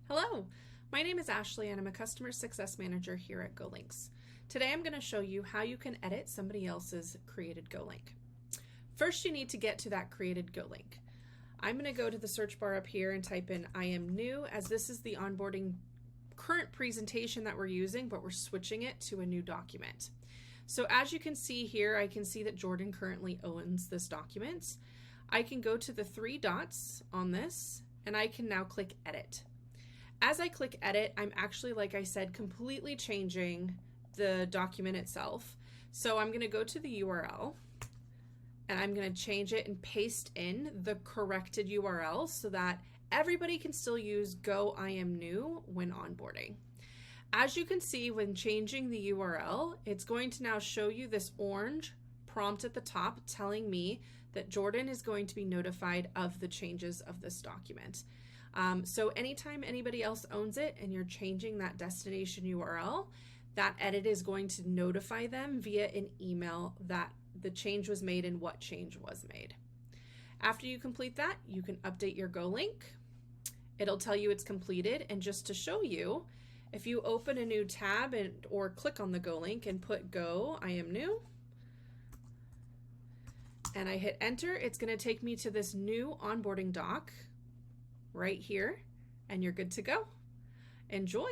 Hello, my name is Ashley and I'm a Customer Success Manager here at GoLinks. Today I'm going to show you how you can edit somebody else's created GoLink. First, you need to get to that created GoLink. I'm going to go to the search bar up here and type in I am new, as this is the onboarding current presentation that we're using, but we're switching it to a new document. So as you can see here, I can see that Jordan currently owns this document. I can go to the three dots on this and I can now click edit. As I click edit, I'm actually, like I said, completely changing the document itself. So I'm going to go to the URL and I'm going to change it and paste in the corrected URL so that everybody can still use Go I am new when onboarding. As you can see, when changing the URL, it's going to now show you this orange prompt at the top telling me that Jordan is going to be notified of the changes of this document. So anytime anybody else owns it and you're changing that destination URL, that edit is going to notify them via an email that the change was made and what change was made. After you complete that, you can update your GoLink. It'll tell you it's completed, and just to show you, if you open a new tab or click on the GoLink and put Go I am new, and I hit enter, it's going to take me to this new onboarding doc right here, and you're good to go. Enjoy.